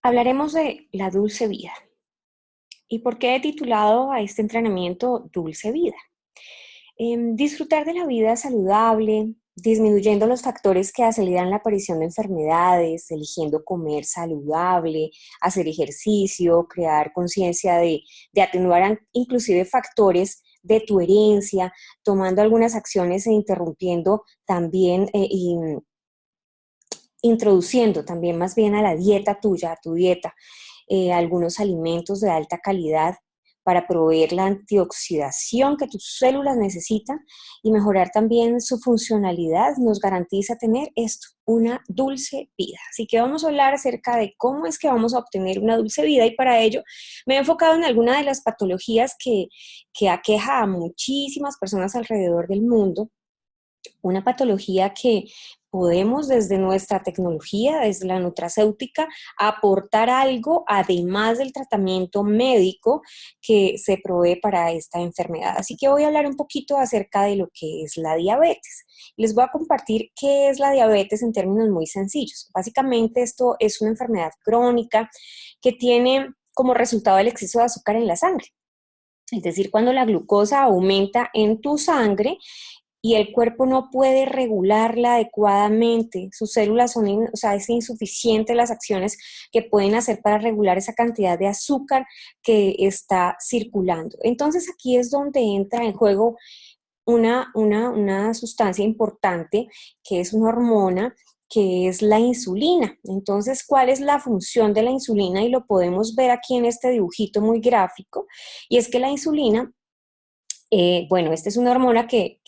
Hablaremos de la dulce vida. ¿Y por qué he titulado a este entrenamiento Dulce Vida? Disfrutar de la vida saludable, disminuyendo los factores que aceleran la aparición de enfermedades, eligiendo comer saludable, hacer ejercicio, crear conciencia de atenuar inclusive factores de tu herencia, tomando algunas acciones e interrumpiendo también y introduciendo también más bien a la dieta tuya, a tu dieta, algunos alimentos de alta calidad para proveer la antioxidación que tus células necesitan y mejorar también su funcionalidad, nos garantiza tener esto, una dulce vida. Así que vamos a hablar acerca de cómo es que vamos a obtener una dulce vida y para ello me he enfocado en alguna de las patologías que aqueja a muchísimas personas alrededor del mundo, una patología que podemos desde nuestra tecnología, desde la nutracéutica, aportar algo además del tratamiento médico que se provee para esta enfermedad. Así que voy a hablar un poquito acerca de lo que es la diabetes. Les voy a compartir qué es la diabetes en términos muy sencillos. Básicamente esto es una enfermedad crónica que tiene como resultado el exceso de azúcar en la sangre. Es decir, cuando la glucosa aumenta en tu sangre, y el cuerpo no puede regularla adecuadamente, sus células son, o sea, es insuficiente las acciones que pueden hacer para regular esa cantidad de azúcar que está circulando. Entonces aquí es donde entra en juego una sustancia importante que es una hormona que es la insulina. Entonces, ¿cuál es la función de la insulina? Y lo podemos ver aquí en este dibujito muy gráfico, y es que la insulina bueno, esta es una hormona que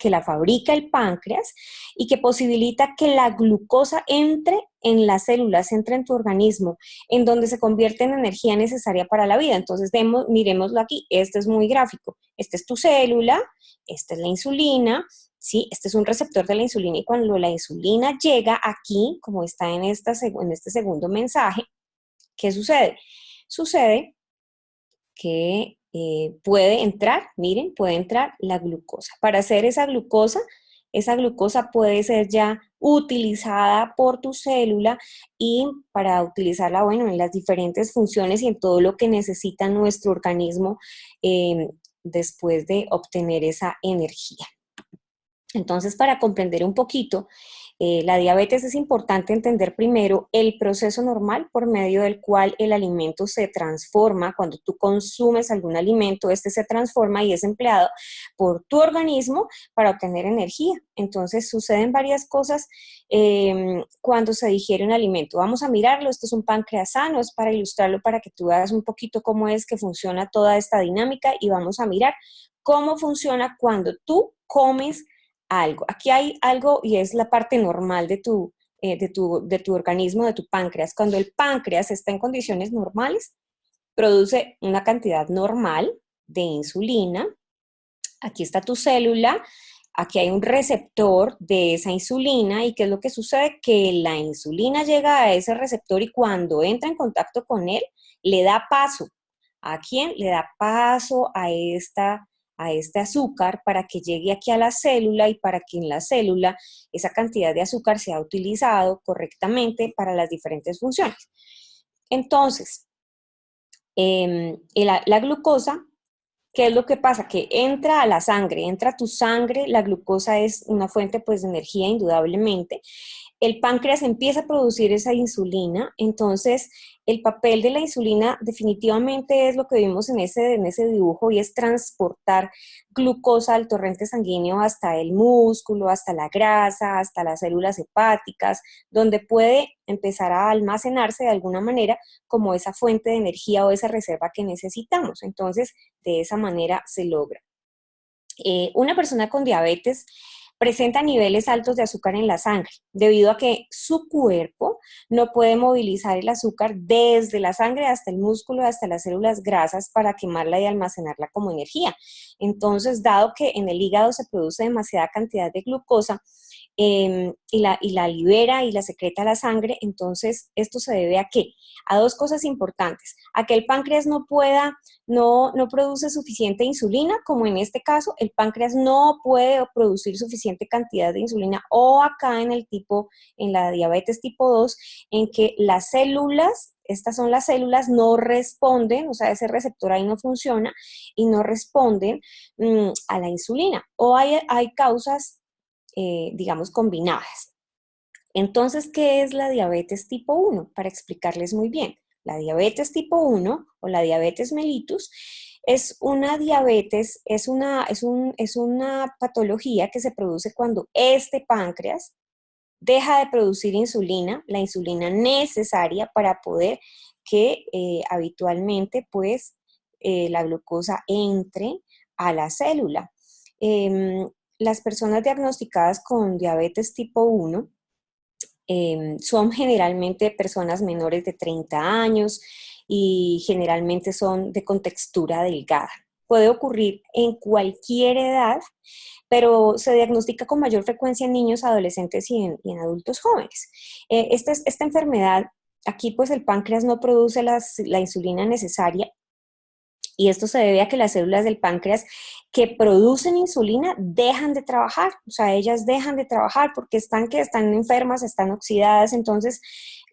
la fabrica el páncreas y que posibilita que la glucosa entre en las células, entre en tu organismo, en donde se convierte en energía necesaria para la vida. Entonces, miremoslo aquí, este es muy gráfico. Esta es tu célula, esta es la insulina, ¿sí? Este es un receptor de la insulina y cuando la insulina llega aquí, como está en este segundo mensaje, ¿qué sucede? Sucede que puede entrar, miren, puede entrar la glucosa. Para hacer esa glucosa puede ser ya utilizada por tu célula y para utilizarla, bueno, en las diferentes funciones y en todo lo que necesita nuestro organismo después de obtener esa energía. Entonces, para comprender un poquito la diabetes es importante entender primero el proceso normal por medio del cual el alimento se transforma. Cuando tú consumes algún alimento, este se transforma y es empleado por tu organismo para obtener energía. Entonces, suceden varias cosas cuando se digiere un alimento. Vamos a mirarlo, esto es un páncreas sano, es para ilustrarlo para que tú veas un poquito cómo es que funciona toda esta dinámica y vamos a mirar cómo funciona cuando tú comes algo. Aquí hay algo y es la parte normal de tu organismo, de tu páncreas. Cuando el páncreas está en condiciones normales, produce una cantidad normal de insulina. Aquí está tu célula, aquí hay un receptor de esa insulina y ¿qué es lo que sucede? Que la insulina llega a ese receptor y cuando entra en contacto con él, le da paso. ¿A quién? Le da paso a este azúcar para que llegue aquí a la célula y para que en la célula esa cantidad de azúcar sea utilizado correctamente para las diferentes funciones. Entonces, la glucosa, ¿qué es lo que pasa? Que entra a la sangre, entra a tu sangre, la glucosa es una fuente pues de energía indudablemente. El páncreas empieza a producir esa insulina, entonces el papel de la insulina definitivamente es lo que vimos en ese dibujo y es transportar glucosa al torrente sanguíneo hasta el músculo, hasta la grasa, hasta las células hepáticas, donde puede empezar a almacenarse de alguna manera como esa fuente de energía o esa reserva que necesitamos. Entonces, de esa manera se logra. Una persona con diabetes presenta niveles altos de azúcar en la sangre debido a que su cuerpo no puede movilizar el azúcar desde la sangre hasta el músculo, hasta las células grasas para quemarla y almacenarla como energía. Entonces, dado que en el hígado se produce demasiada cantidad de glucosa, y la libera y la secreta a la sangre. Entonces, ¿esto se debe a qué? A dos cosas importantes: a que el páncreas no produce suficiente insulina, como en este caso, el páncreas no puede producir suficiente cantidad de insulina, o acá en la diabetes tipo 2, en que las células, estas son las células, no responden, o sea, ese receptor ahí no funciona y no responden a la insulina, o hay causas, digamos, combinadas. Entonces, ¿qué es la diabetes tipo 1? Para explicarles muy bien, la diabetes tipo 1 o la diabetes mellitus es una diabetes, es una patología que se produce cuando este páncreas deja de producir insulina, la insulina necesaria para poder que habitualmente pues la glucosa entre a la célula. Em, las personas diagnosticadas con diabetes tipo 1 son generalmente personas menores de 30 años y generalmente son de contextura delgada. Puede ocurrir en cualquier edad, pero se diagnostica con mayor frecuencia en niños, adolescentes y en adultos jóvenes. Esta enfermedad, aquí pues el páncreas no produce la insulina necesaria, y esto se debe a que las células del páncreas que producen insulina dejan de trabajar, o sea, ellas dejan de trabajar porque están enfermas, están oxidadas. Entonces,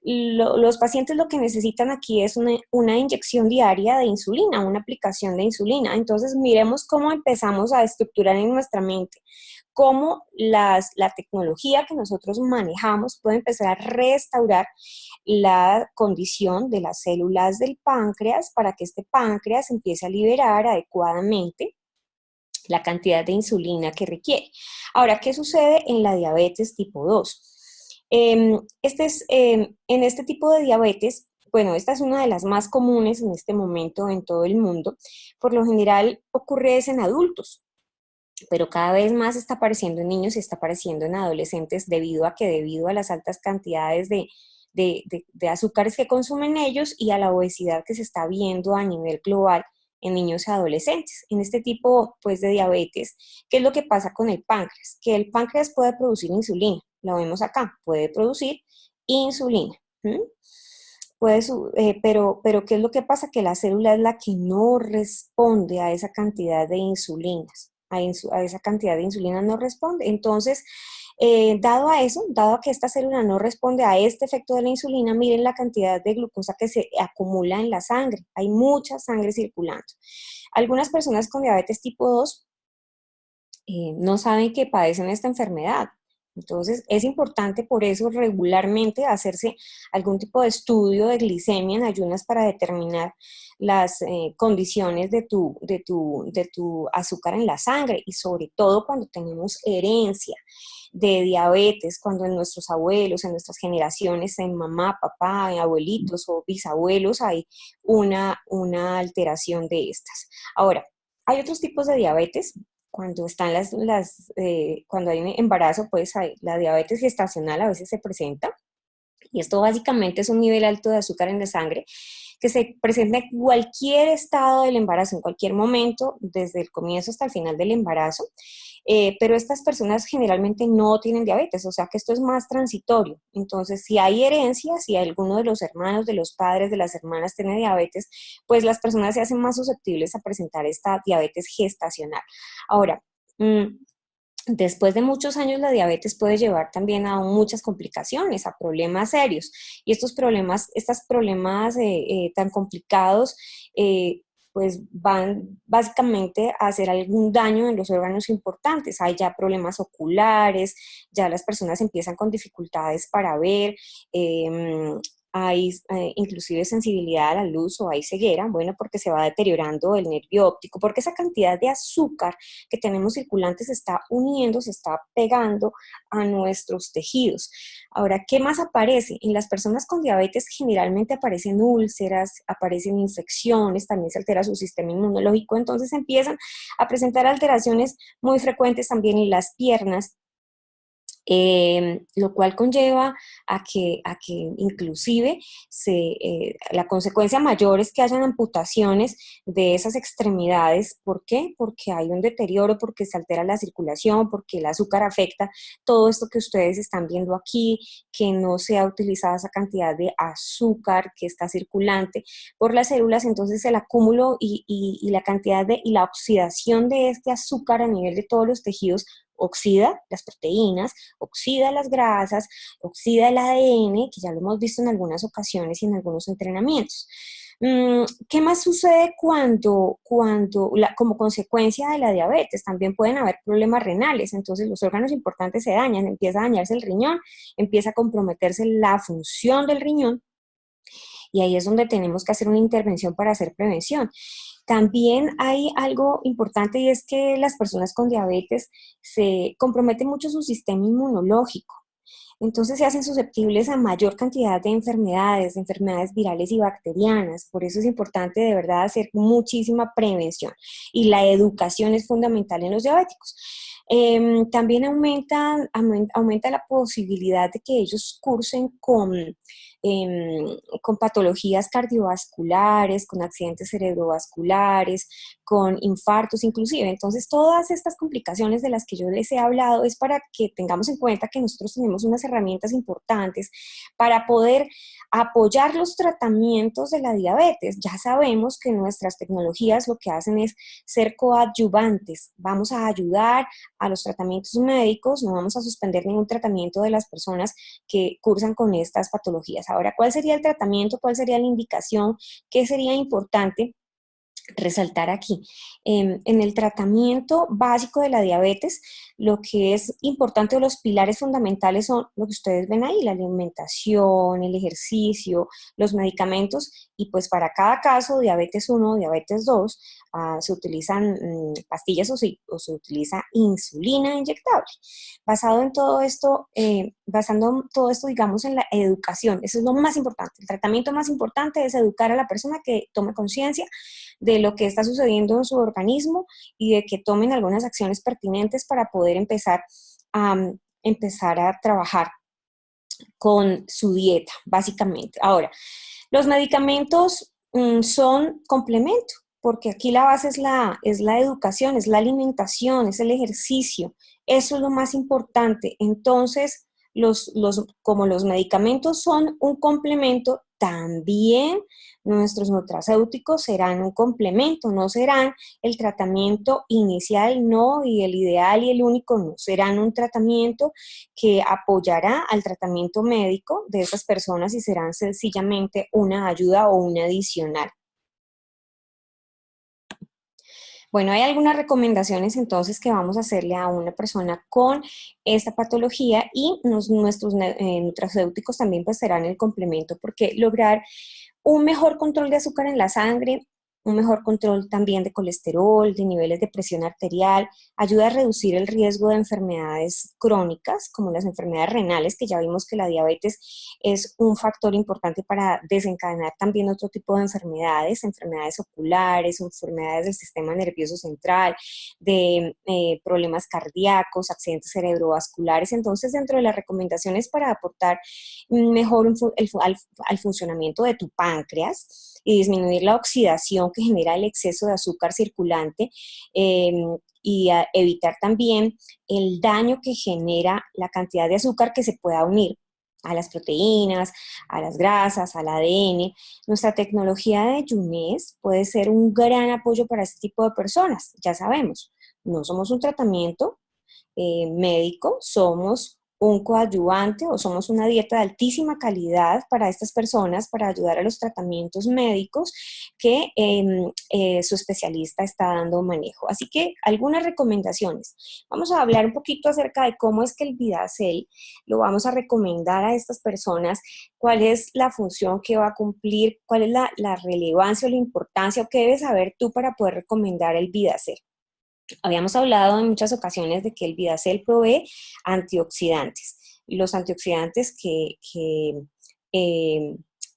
los pacientes lo que necesitan aquí es una inyección diaria de insulina, una aplicación de insulina. Entonces, miremos cómo empezamos a estructurar en nuestra mente cómo la tecnología que nosotros manejamos puede empezar a restaurar la condición de las células del páncreas para que este páncreas empiece a liberar adecuadamente la cantidad de insulina que requiere. Ahora, ¿qué sucede en la diabetes tipo 2? En este tipo de diabetes, bueno, esta es una de las más comunes en este momento en todo el mundo. Por lo general ocurre es en adultos, pero cada vez más está apareciendo en niños y está apareciendo en adolescentes debido a las altas cantidades de azúcares que consumen ellos y a la obesidad que se está viendo a nivel global en niños y adolescentes. En este tipo, pues, de diabetes, ¿qué es lo que pasa con el páncreas? Que el páncreas puede producir insulina, lo vemos acá, puede producir insulina. ¿Mm? Pero ¿qué es lo que pasa? Que la célula es la que no responde a esa cantidad de insulinas, a esa cantidad de insulina no responde. Entonces, dado a eso, dado a que esta célula no responde a este efecto de la insulina, miren la cantidad de glucosa que se acumula en la sangre. Hay mucha sangre circulando. Algunas personas con diabetes tipo 2 no saben que padecen esta enfermedad. Entonces, es importante por eso regularmente hacerse algún tipo de estudio de glicemia en ayunas para determinar las condiciones de tu azúcar en la sangre, y sobre todo cuando tenemos herencia de diabetes, cuando en nuestros abuelos, en nuestras generaciones, en mamá, papá, en abuelitos o bisabuelos hay una alteración de estas. Ahora, hay otros tipos de diabetes. Cuando están cuando hay un embarazo, pues la diabetes gestacional a veces se presenta, y esto básicamente es un nivel alto de azúcar en la sangre que se presenta en cualquier estado del embarazo, en cualquier momento, desde el comienzo hasta el final del embarazo. Pero estas personas generalmente no tienen diabetes, o sea que esto es más transitorio. Entonces, si hay herencia, si alguno de los hermanos, de los padres, de las hermanas tiene diabetes, pues las personas se hacen más susceptibles a presentar esta diabetes gestacional. Ahora, después de muchos años, la diabetes puede llevar también a muchas complicaciones, a problemas serios. Y estos problemas tan complicados, pues van básicamente a hacer algún daño en los órganos importantes. Hay ya problemas oculares, ya las personas empiezan con dificultades para ver, hay inclusive sensibilidad a la luz, o hay ceguera, bueno, porque se va deteriorando el nervio óptico, porque esa cantidad de azúcar que tenemos circulante se está uniendo, se está pegando a nuestros tejidos. Ahora, ¿qué más aparece? En las personas con diabetes generalmente aparecen úlceras, aparecen infecciones, también se altera su sistema inmunológico, entonces empiezan a presentar alteraciones muy frecuentes también en las piernas, Lo cual conlleva a que inclusive la consecuencia mayor es que hayan amputaciones de esas extremidades. ¿Por qué? Porque hay un deterioro, porque se altera la circulación, porque el azúcar afecta todo esto que ustedes están viendo aquí, que no sea utilizada esa cantidad de azúcar que está circulante por las células. Entonces el acúmulo y la cantidad y la oxidación de este azúcar a nivel de todos los tejidos oxida las proteínas, oxida las grasas, oxida el ADN, que ya lo hemos visto en algunas ocasiones y en algunos entrenamientos. ¿Qué más sucede como consecuencia de la diabetes? También pueden haber problemas renales, entonces los órganos importantes se dañan, empieza a dañarse el riñón, empieza a comprometerse la función del riñón, y ahí es donde tenemos que hacer una intervención para hacer prevención. También hay algo importante, y es que las personas con diabetes se comprometen mucho su sistema inmunológico. Entonces se hacen susceptibles a mayor cantidad de enfermedades virales y bacterianas. Por eso es importante de verdad hacer muchísima prevención. Y la educación es fundamental en los diabéticos. También aumenta la posibilidad de que ellos cursen con patologías cardiovasculares, con accidentes cerebrovasculares, con infartos inclusive. Entonces, todas estas complicaciones de las que yo les he hablado es para que tengamos en cuenta que nosotros tenemos unas herramientas importantes para poder apoyar los tratamientos de la diabetes. Ya sabemos que nuestras tecnologías lo que hacen es ser coadyuvantes. Vamos a ayudar a los tratamientos médicos, no vamos a suspender ningún tratamiento de las personas que cursan con estas patologías. Ahora, ¿cuál sería el tratamiento? ¿Cuál sería la indicación? ¿Qué sería importante resaltar aquí? En el tratamiento básico de la diabetes, lo que es importante o los pilares fundamentales son lo que ustedes ven ahí: la alimentación, el ejercicio, los medicamentos, y pues para cada caso, diabetes 1, diabetes 2, se utilizan pastillas o se utiliza insulina inyectable. Basando todo esto, digamos, en la educación, eso es lo más importante. El tratamiento más importante es educar a la persona que tome conciencia de lo que está sucediendo en su organismo y de que tomen algunas acciones pertinentes para poder empezar a trabajar con su dieta, básicamente. Ahora, los medicamentos son complemento, porque aquí la base es la educación, es la alimentación, es el ejercicio. Eso es lo más importante. Entonces, como los medicamentos son un complemento, también nuestros nutracéuticos serán un complemento, no serán el tratamiento inicial, no, y el ideal y el único, no, serán un tratamiento que apoyará al tratamiento médico de esas personas y serán sencillamente una ayuda o un adicional. Bueno, hay algunas recomendaciones entonces que vamos a hacerle a una persona con esta patología, y nuestros nutracéuticos también pues serán el complemento, porque lograr un mejor control de azúcar en la sangre, un mejor control también de colesterol, de niveles de presión arterial, ayuda a reducir el riesgo de enfermedades crónicas, como las enfermedades renales, que ya vimos que la diabetes es un factor importante para desencadenar también otro tipo de enfermedades, enfermedades oculares, enfermedades del sistema nervioso central, de problemas cardíacos, accidentes cerebrovasculares. Entonces, dentro de las recomendaciones para aportar mejor al funcionamiento de tu páncreas y disminuir la oxidación que genera el exceso de azúcar circulante, eh, y evitar también el daño que genera la cantidad de azúcar que se pueda unir a las proteínas, a las grasas, al ADN. Nuestra tecnología de Yunes puede ser un gran apoyo para este tipo de personas. Ya sabemos, no somos un tratamiento médico, somos un coadyuvante o somos una dieta de altísima calidad para estas personas, para ayudar a los tratamientos médicos que su especialista está dando manejo. Así que algunas recomendaciones. Vamos a hablar un poquito acerca de cómo es que el Vidacel lo vamos a recomendar a estas personas, cuál es la función que va a cumplir, cuál es la relevancia o la importancia, o qué debes saber tú para poder recomendar el Vidacel. Habíamos hablado en muchas ocasiones de que el Vidacel provee antioxidantes. Los antioxidantes eh,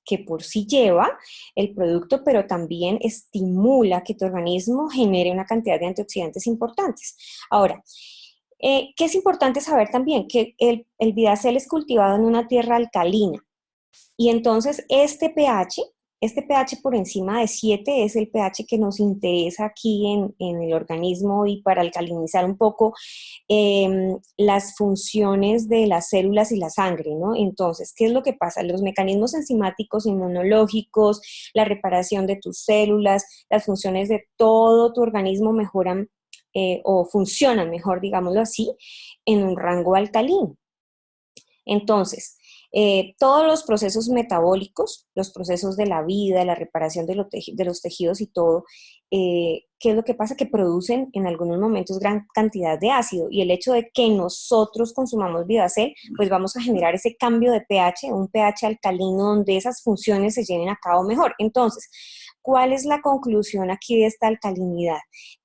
que por sí lleva el producto, pero también estimula que tu organismo genere una cantidad de antioxidantes importantes. Ahora, ¿Qué es importante saber también? Que el Vidacel es cultivado en una tierra alcalina. Y entonces este pH por encima de 7 es el pH que nos interesa aquí en el organismo y para alcalinizar un poco las funciones de las células y la sangre, ¿no? Entonces, ¿qué es lo que pasa? Los mecanismos enzimáticos, inmunológicos, la reparación de tus células, las funciones de todo tu organismo mejoran o funcionan mejor, digámoslo así, en un rango alcalino. Entonces, todos los procesos metabólicos, los procesos de la vida, la reparación de los tejidos y todo, ¿qué es lo que pasa? Que producen en algunos momentos gran cantidad de ácido y el hecho de que nosotros consumamos Vidacel, pues vamos a generar ese cambio de pH, un pH alcalino donde esas funciones se lleven a cabo mejor. Entonces, ¿cuál es la conclusión aquí de esta alcalinidad?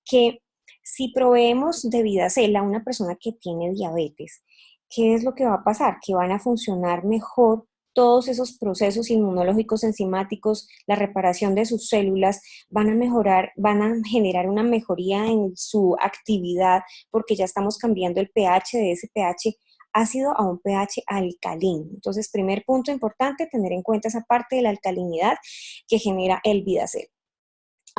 Que si proveemos de Vidacel a una persona que tiene diabetes, ¿qué es lo que va a pasar? Que van a funcionar mejor todos esos procesos inmunológicos enzimáticos, la reparación de sus células, van a mejorar, van a generar una mejoría en su actividad porque ya estamos cambiando el pH de ese pH ácido a un pH alcalino. Entonces, primer punto importante, tener en cuenta esa parte de la alcalinidad que genera el Vidacel.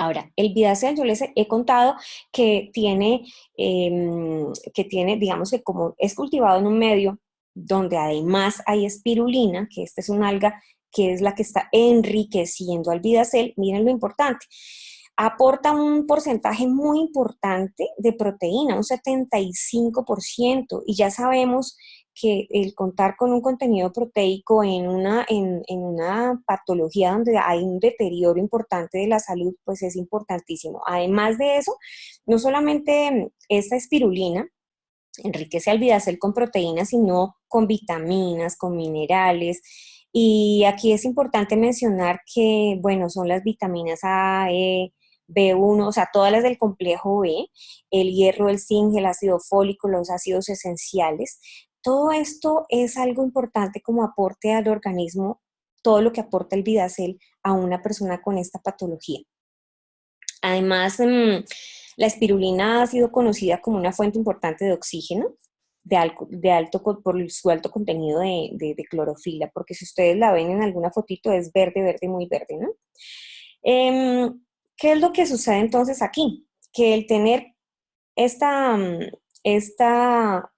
Ahora, el Vidacel yo les he contado que tiene, digamos que como es cultivado en un medio donde además hay espirulina, que esta es un alga que es la que está enriqueciendo al Vidacel, miren lo importante, aporta un porcentaje muy importante de proteína, un 75%, y ya sabemos que el contar con un contenido proteico en una patología donde hay un deterioro importante de la salud, pues es importantísimo. Además de eso, no solamente esta espirulina enriquece al Vidacel con proteínas, sino con vitaminas, con minerales. Y aquí es importante mencionar que, bueno, son las vitaminas A, E, B1, o sea, todas las del complejo B, el hierro, el zinc, el ácido fólico, los ácidos esenciales. Todo esto es algo importante como aporte al organismo, todo lo que aporta el Vidacel a una persona con esta patología. Además, la espirulina ha sido conocida como una fuente importante de oxígeno, por su alto contenido de clorofila, porque si ustedes la ven en alguna fotito es verde, verde, muy verde, ¿no? ¿Qué es lo que sucede entonces aquí? Que el tener esta, esta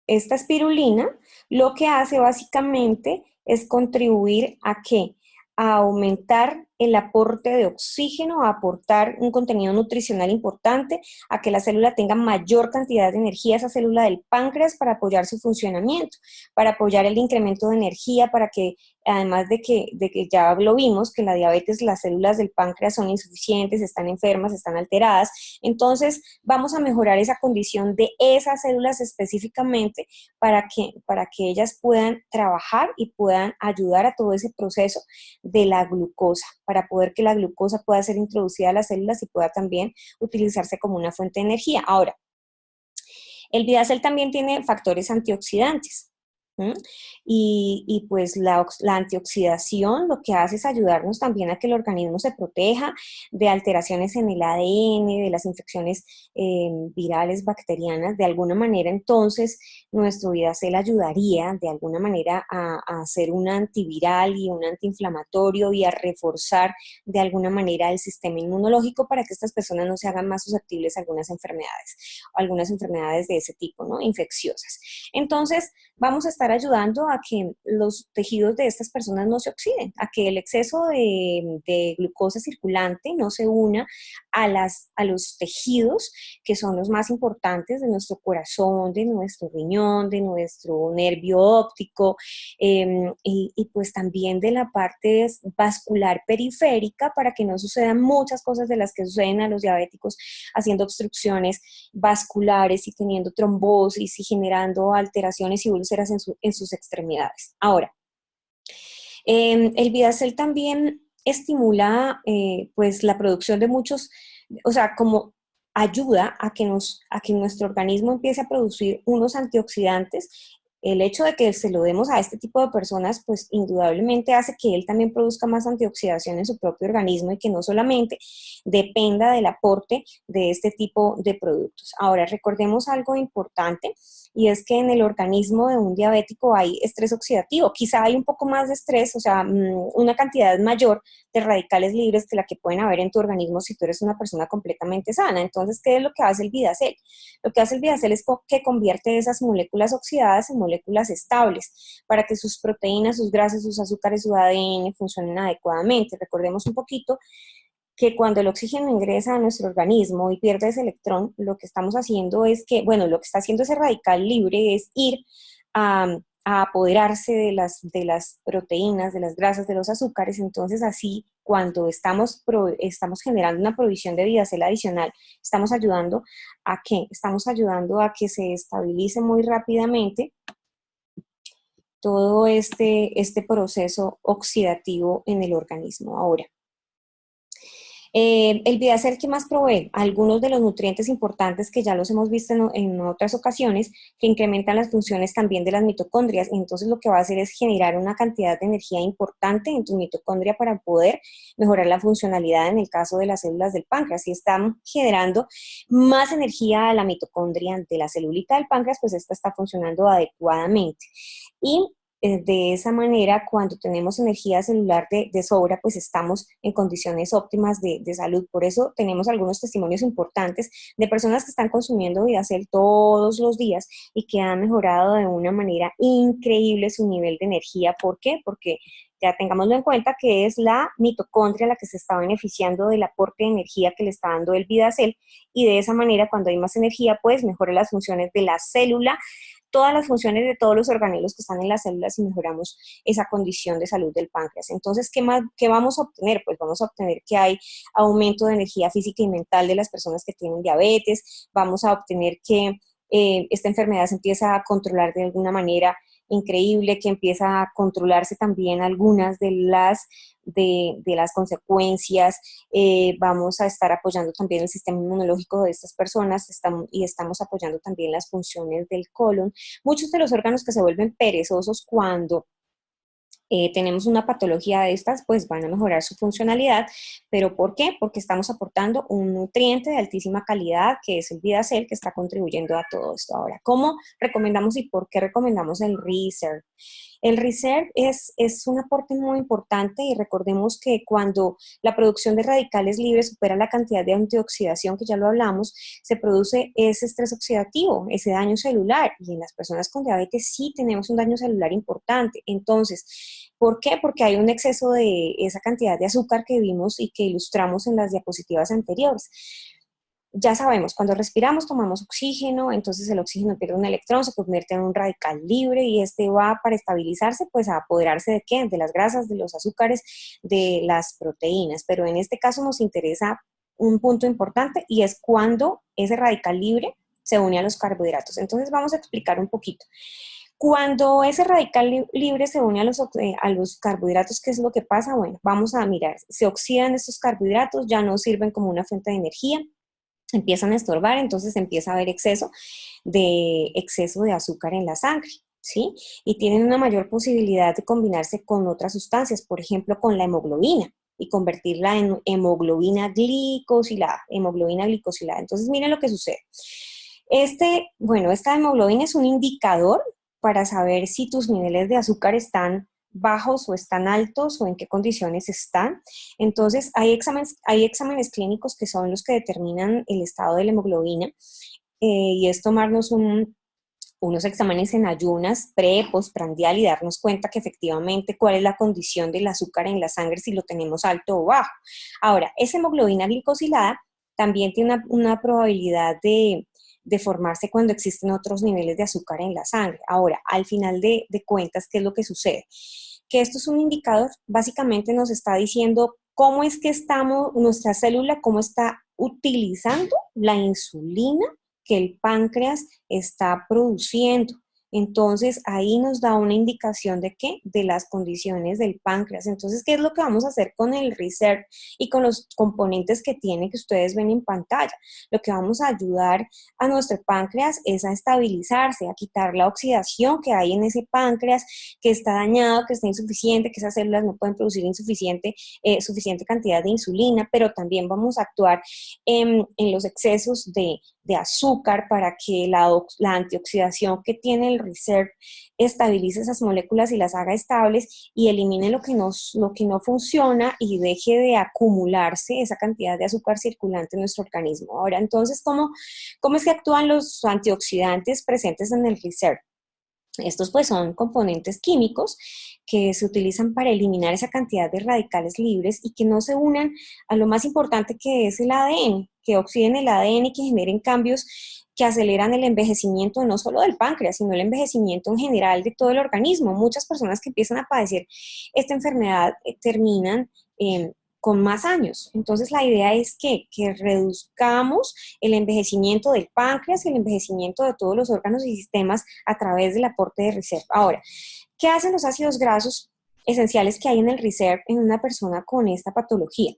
esta espirulina lo que hace básicamente es contribuir a qué? A aumentar el aporte de oxígeno, a aportar un contenido nutricional importante, a que la célula tenga mayor cantidad de energía, esa célula del páncreas, para apoyar su funcionamiento, para apoyar el incremento de energía, para que, además de que ya lo vimos, que la diabetes, las células del páncreas son insuficientes, están enfermas, están alteradas, entonces vamos a mejorar esa condición de esas células específicamente para que ellas puedan trabajar y puedan ayudar a todo ese proceso de la glucosa, para poder que la glucosa pueda ser introducida a las células y pueda también utilizarse como una fuente de energía. Ahora, el Vidacel también tiene factores antioxidantes. ¿Mm? Y pues la antioxidación lo que hace es ayudarnos también a que el organismo se proteja de alteraciones en el ADN, de las infecciones virales, bacterianas. De alguna manera, entonces, nuestro Vidacel ayudaría de alguna manera a hacer un antiviral y un antiinflamatorio y a reforzar de alguna manera el sistema inmunológico para que estas personas no se hagan más susceptibles a algunas enfermedades de ese tipo, ¿no? Infecciosas. Entonces, vamos a estar ayudando a que los tejidos de estas personas no se oxiden, a que el exceso de glucosa circulante no se una a los tejidos que son los más importantes de nuestro corazón, de nuestro riñón, de nuestro nervio óptico y pues también de la parte vascular periférica para que no sucedan muchas cosas de las que suceden a los diabéticos haciendo obstrucciones vasculares y teniendo trombosis y generando alteraciones y úlceras en sus extremidades. Ahora, el Vidacel también estimula pues la producción de muchos, o sea, como ayuda a que nuestro organismo empiece a producir unos antioxidantes el hecho de que se lo demos a este tipo de personas, pues indudablemente hace que él también produzca más antioxidación en su propio organismo y que no solamente dependa del aporte de este tipo de productos. Ahora, recordemos algo importante y es que en el organismo de un diabético hay estrés oxidativo. Quizá hay un poco más de estrés, o sea, una cantidad mayor de radicales libres que la que pueden haber en tu organismo si tú eres una persona completamente sana. Entonces, ¿qué es lo que hace el Vidacel? Lo que hace el Vidacel es que convierte esas moléculas oxidadas en moléculas estables para que sus proteínas, sus grasas, sus azúcares, su ADN funcionen adecuadamente. Recordemos un poquito que cuando el oxígeno ingresa a nuestro organismo y pierde ese electrón, lo que estamos haciendo es que, bueno, lo que está haciendo ese radical libre es ir a apoderarse de las proteínas, de las grasas, de los azúcares. Entonces, así, cuando estamos generando una provisión de Vidacel adicional, estamos ayudando a qué? Estamos ayudando a que se estabilice muy rápidamente todo este proceso oxidativo en el organismo. Ahora, el Vidacel, ¿qué más provee? Algunos de los nutrientes importantes que ya los hemos visto en otras ocasiones, que incrementan las funciones también de las mitocondrias. Entonces, lo que va a hacer es generar una cantidad de energía importante en tu mitocondria para poder mejorar la funcionalidad en el caso de las células del páncreas. Si están generando más energía a la mitocondria de la celulita del páncreas, pues esta está funcionando adecuadamente. Y de esa manera, cuando tenemos energía celular de sobra, pues estamos en condiciones óptimas de salud. Por eso tenemos algunos testimonios importantes de personas que están consumiendo Vidacel todos los días y que han mejorado de una manera increíble su nivel de energía. ¿Por qué? Porque ya tengámoslo en cuenta que es la mitocondria la que se está beneficiando del aporte de energía que le está dando el Vidacel, y de esa manera, cuando hay más energía, pues mejora las funciones de la célula, todas las funciones de todos los organelos que están en las células, y mejoramos esa condición de salud del páncreas. Entonces, ¿qué vamos a obtener? Pues vamos a obtener que hay aumento de energía física y mental de las personas que tienen diabetes, vamos a obtener que esta enfermedad se empieza a controlar de alguna manera increíble, que empieza a controlarse también algunas de las consecuencias. Vamos a estar apoyando también el sistema inmunológico de estas personas, y estamos apoyando también las funciones del colon. Muchos de los órganos que se vuelven perezosos cuando tenemos una patología de estas, pues van a mejorar su funcionalidad. ¿Pero por qué? Porque estamos aportando un nutriente de altísima calidad, que es el Vidacel, que está contribuyendo a todo esto. Ahora, ¿cómo recomendamos y por qué recomendamos el Reserve? El Reserve es un aporte muy importante, y recordemos que cuando la producción de radicales libres supera la cantidad de antioxidación, que ya lo hablamos, se produce ese estrés oxidativo, ese daño celular, y en las personas con diabetes sí tenemos un daño celular importante. Entonces, ¿por qué? Porque hay un exceso de esa cantidad de azúcar que vimos y que ilustramos en las diapositivas anteriores. Ya sabemos, cuando respiramos tomamos oxígeno, entonces el oxígeno pierde un electrón, se convierte en un radical libre, y este va, para estabilizarse, pues a apoderarse ¿de qué? De las grasas, de los azúcares, de las proteínas. Pero en este caso nos interesa un punto importante, y es cuando ese radical libre se une a los carbohidratos. Entonces vamos a explicar un poquito. Cuando ese radical libre se une a los carbohidratos, ¿qué es lo que pasa? Bueno, vamos a mirar, se oxidan estos carbohidratos, ya no sirven como una fuente de energía, empiezan a estorbar, entonces empieza a haber exceso de azúcar en la sangre, ¿sí? Y tienen una mayor posibilidad de combinarse con otras sustancias, por ejemplo, con la hemoglobina, y convertirla en hemoglobina glicosilada, Entonces, miren lo que sucede. Esta hemoglobina es un indicador para saber si tus niveles de azúcar están bajos o están altos, o en qué condiciones están. Entonces, hay exámenes clínicos que son los que determinan el estado de la hemoglobina, y es tomarnos unos exámenes en ayunas, postprandial, y darnos cuenta que efectivamente cuál es la condición del azúcar en la sangre, si lo tenemos alto o bajo. Ahora, esa hemoglobina glicosilada también tiene una probabilidad de formarse cuando existen otros niveles de azúcar en la sangre. Ahora, al final de cuentas, ¿qué es lo que sucede? Que esto es un indicador, básicamente nos está diciendo cómo es que nuestra célula, cómo está utilizando la insulina que el páncreas está produciendo. Entonces, ahí nos da una indicación de qué, de las condiciones del páncreas. Entonces, ¿qué es lo que vamos a hacer con el Reserve y con los componentes que tiene que ustedes ven en pantalla? Lo que vamos a ayudar a nuestro páncreas es a estabilizarse, a quitar la oxidación que hay en ese páncreas, que está dañado, que está insuficiente, que esas células no pueden producir suficiente cantidad de insulina, pero también vamos a actuar en los excesos de azúcar para que la antioxidación que tiene el Reserve estabilice esas moléculas y las haga estables y elimine lo que no funciona y deje de acumularse esa cantidad de azúcar circulante en nuestro organismo. Ahora, entonces, ¿cómo es que actúan los antioxidantes presentes en el Reserve? Estos pues son componentes químicos que se utilizan para eliminar esa cantidad de radicales libres y que no se unan a lo más importante que es el ADN, que oxiden el ADN y que generen cambios que aceleran el envejecimiento no solo del páncreas, sino el envejecimiento en general de todo el organismo. Muchas personas que empiezan a padecer esta enfermedad terminan con más años. Entonces la idea es que reduzcamos el envejecimiento del páncreas y el envejecimiento de todos los órganos y sistemas a través del aporte de Reserve. Ahora, ¿qué hacen los ácidos grasos esenciales que hay en el Reserve en una persona con esta patología?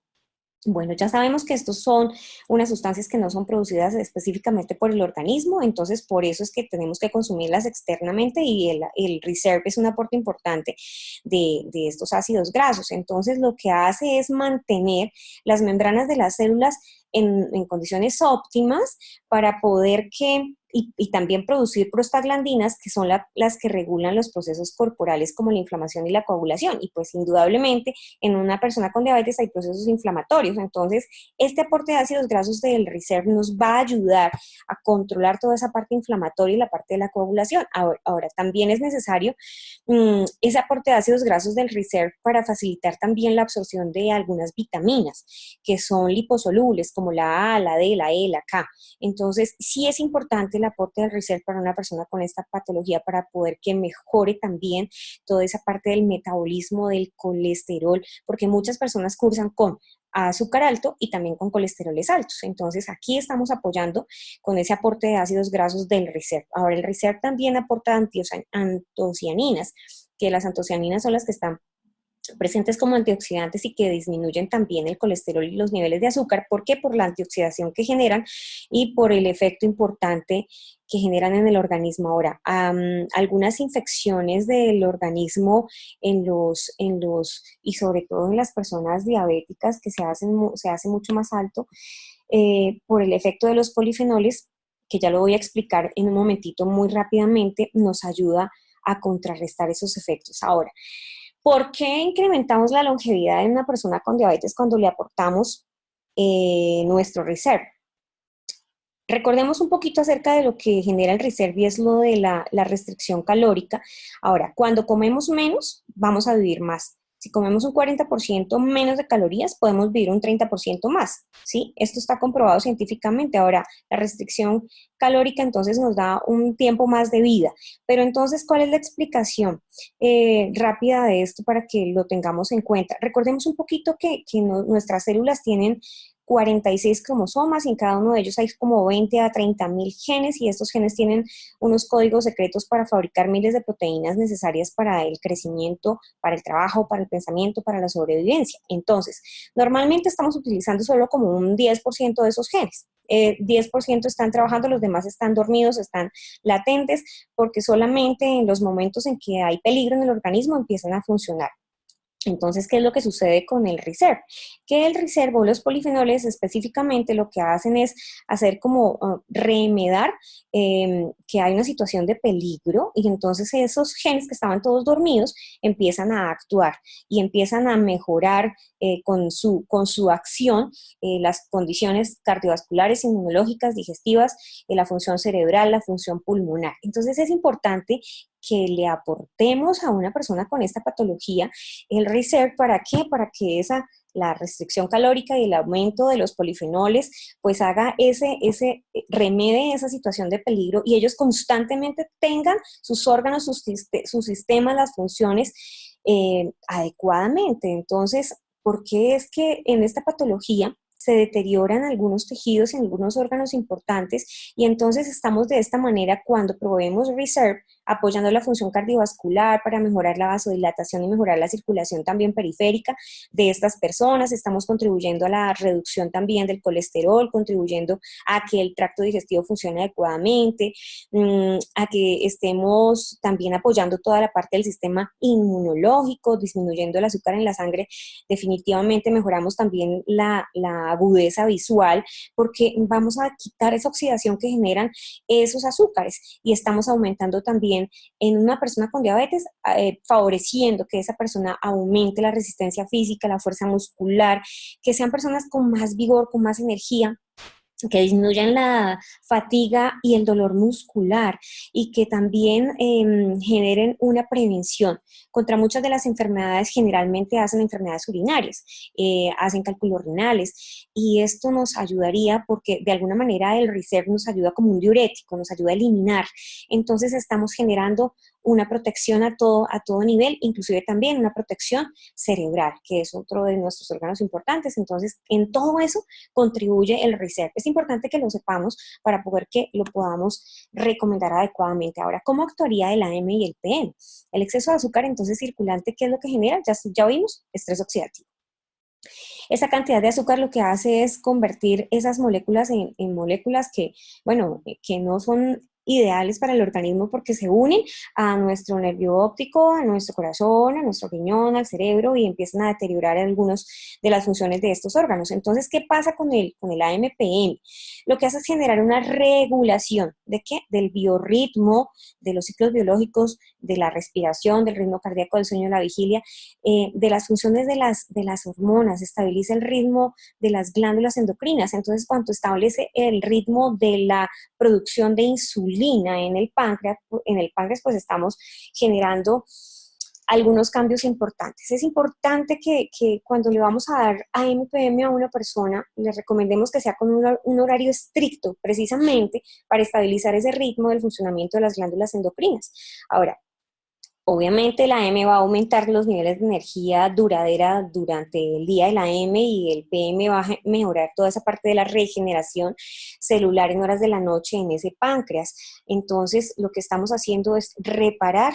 Bueno, ya sabemos que estos son unas sustancias que no son producidas específicamente por el organismo, entonces por eso es que tenemos que consumirlas externamente y el Reserve es un aporte importante de estos ácidos grasos. Entonces lo que hace es mantener las membranas de las células en condiciones óptimas para poder y también producir prostaglandinas, que son las que regulan los procesos corporales como la inflamación y la coagulación. Y pues indudablemente en una persona con diabetes hay procesos inflamatorios. Entonces, este aporte de ácidos grasos del Reserve nos va a ayudar a controlar toda esa parte inflamatoria y la parte de la coagulación. Ahora también es necesario ese aporte de ácidos grasos del Reserve para facilitar también la absorción de algunas vitaminas que son liposolubles, como la A, la D, la E, la K. Entonces, sí es importante el aporte del Reserve para una persona con esta patología para poder que mejore también toda esa parte del metabolismo del colesterol, porque muchas personas cursan con azúcar alto y también con colesteroles altos. Entonces, aquí estamos apoyando con ese aporte de ácidos grasos del Reserve. Ahora, el Reserve también aporta antocianinas, que las antocianinas son las que están presentes como antioxidantes y que disminuyen también el colesterol y los niveles de azúcar. ¿Por qué? Por la antioxidación que generan y por el efecto importante que generan en el organismo. Ahora, algunas infecciones del organismo y sobre todo en las personas diabéticas que se hace mucho más alto por el efecto de los polifenoles, que ya lo voy a explicar en un momentito muy rápidamente, nos ayuda a contrarrestar esos efectos. Ahora, ¿por qué incrementamos la longevidad en una persona con diabetes cuando le aportamos nuestro Reserve? Recordemos un poquito acerca de lo que genera el Reserve y es lo de la restricción calórica. Ahora, cuando comemos menos, vamos a vivir más. Si comemos un 40% menos de calorías, podemos vivir un 30% más, ¿sí? Esto está comprobado científicamente. Ahora, la restricción calórica entonces nos da un tiempo más de vida. Pero entonces, ¿cuál es la explicación rápida de esto para que lo tengamos en cuenta? Recordemos un poquito que nuestras células tienen 46 cromosomas y en cada uno de ellos hay como 20 a 30 mil genes y estos genes tienen unos códigos secretos para fabricar miles de proteínas necesarias para el crecimiento, para el trabajo, para el pensamiento, para la sobrevivencia. Entonces, normalmente estamos utilizando solo como un 10% de esos genes. 10% están trabajando, los demás están dormidos, están latentes, porque solamente en los momentos en que hay peligro en el organismo empiezan a funcionar. Entonces, ¿qué es lo que sucede con el Reserve? Que el Reserve o los polifenoles específicamente lo que hacen es hacer como remedar que hay una situación de peligro y entonces esos genes que estaban todos dormidos empiezan a actuar y empiezan a mejorar con su acción las condiciones cardiovasculares, inmunológicas, digestivas, la función cerebral, la función pulmonar. Entonces es importante que le aportemos a una persona con esta patología el Reserve. ¿Para qué? Para que la restricción calórica y el aumento de los polifenoles, pues haga remede esa situación de peligro y ellos constantemente tengan sus órganos, sus sistemas, las funciones adecuadamente. Entonces, ¿por qué es que en esta patología se deterioran algunos tejidos y algunos órganos importantes y entonces estamos de esta manera cuando proveemos Reserve apoyando la función cardiovascular para mejorar la vasodilatación y mejorar la circulación también periférica de estas personas. Estamos contribuyendo a la reducción también del colesterol, contribuyendo a que el tracto digestivo funcione adecuadamente, a que estemos también apoyando toda la parte del sistema inmunológico, disminuyendo el azúcar en la sangre. Definitivamente mejoramos también la agudeza visual, porque vamos a quitar esa oxidación que generan esos azúcares, y estamos aumentando también en una persona con diabetes, favoreciendo que esa persona aumente la resistencia física, la fuerza muscular, que sean personas con más vigor, con más energía, que disminuyan la fatiga y el dolor muscular, y que también generen una prevención contra muchas de las enfermedades. Generalmente hacen enfermedades urinarias, hacen cálculos renales, y esto nos ayudaría porque de alguna manera el Reserve nos ayuda como un diurético, nos ayuda a eliminar. Entonces estamos generando una protección a todo nivel, inclusive también una protección cerebral, que es otro de nuestros órganos importantes. Entonces, en todo eso contribuye el Reserve. Es importante que lo sepamos para poder que lo podamos recomendar adecuadamente. Ahora, ¿cómo actuaría el AM y el PM? El exceso de azúcar entonces circulante, ¿qué es lo que genera? Ya vimos, estrés oxidativo. Esa cantidad de azúcar lo que hace es convertir esas moléculas en moléculas que, bueno, que no son ideales para el organismo, porque se unen a nuestro nervio óptico, a nuestro corazón, a nuestro riñón, al cerebro, y empiezan a deteriorar algunas de las funciones de estos órganos. Entonces, ¿qué pasa con el AMPM? Lo que hace es generar una regulación ¿de qué? Del biorritmo, de los ciclos biológicos, de la respiración, del ritmo cardíaco, del sueño, de la vigilia, de las funciones de las hormonas, estabiliza el ritmo de las glándulas endocrinas. Entonces, cuando establece el ritmo de la producción de insulina en el páncreas, pues estamos generando algunos cambios importantes. Es importante que cuando le vamos a dar AMPM a una persona, le recomendemos que sea con un horario estricto, precisamente para estabilizar ese ritmo del funcionamiento de las glándulas endocrinas. Ahora, obviamente la AM va a aumentar los niveles de energía duradera durante el día de la AM, y el PM va a mejorar toda esa parte de la regeneración celular en horas de la noche en ese páncreas. Entonces, lo que estamos haciendo es reparar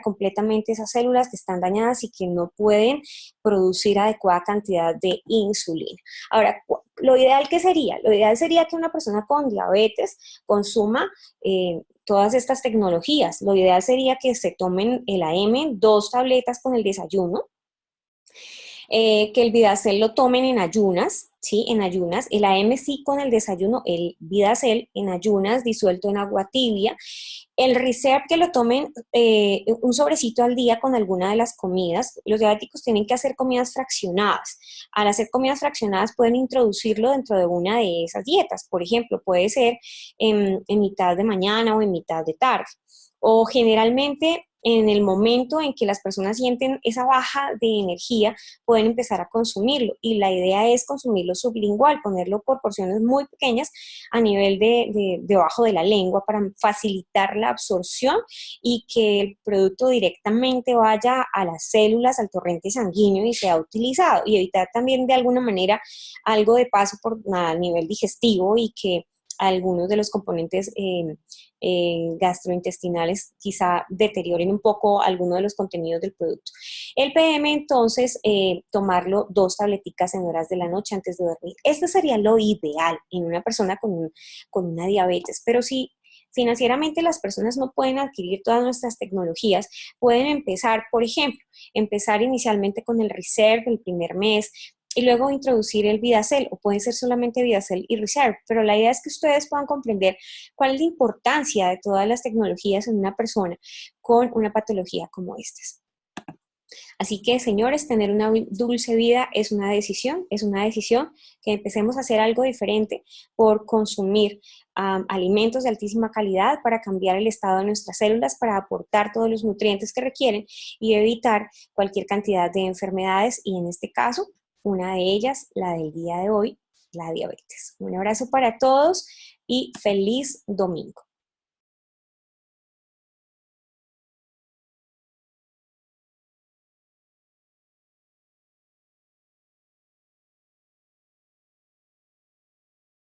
completamente esas células que están dañadas y que no pueden producir adecuada cantidad de insulina. Ahora, lo ideal, ¿qué sería? Lo ideal sería que una persona con diabetes consuma todas estas tecnologías. Lo ideal sería que se tomen el AM, 2 tabletas con el desayuno, que el Vidacel lo tomen en ayunas, ¿sí? En ayunas, el AM sí con el desayuno, el Vidacel en ayunas disuelto en agua tibia. El Reserve que lo tomen un sobrecito al día con alguna de las comidas. Los diabéticos tienen que hacer comidas fraccionadas. Al hacer comidas fraccionadas pueden introducirlo dentro de una de esas dietas. Por ejemplo, puede ser en mitad de mañana o en mitad de tarde. O generalmente en el momento en que las personas sienten esa baja de energía, pueden empezar a consumirlo. Y la idea es consumirlo sublingual, ponerlo por porciones muy pequeñas a nivel debajo de la lengua, para facilitar la absorción y que el producto directamente vaya a las células, al torrente sanguíneo, y sea utilizado. Y evitar también de alguna manera algo de paso a nivel digestivo, y que algunos de los componentes gastrointestinales quizá deterioren un poco alguno de los contenidos del producto. El PM, entonces, tomarlo 2 tableticas en horas de la noche antes de dormir. Esto sería lo ideal en una persona con una diabetes, pero si financieramente las personas no pueden adquirir todas nuestras tecnologías, pueden empezar, por ejemplo, empezar inicialmente con el Reserve el primer mes, y luego introducir el Vidacel, o puede ser solamente Vidacel y Reserve, pero la idea es que ustedes puedan comprender cuál es la importancia de todas las tecnologías en una persona con una patología como estas. Así que, señores, tener una dulce vida es una decisión que empecemos a hacer algo diferente por consumir alimentos de altísima calidad, para cambiar el estado de nuestras células, para aportar todos los nutrientes que requieren y evitar cualquier cantidad de enfermedades, y en este caso, una de ellas, la del día de hoy, la diabetes. Un abrazo para todos y feliz domingo.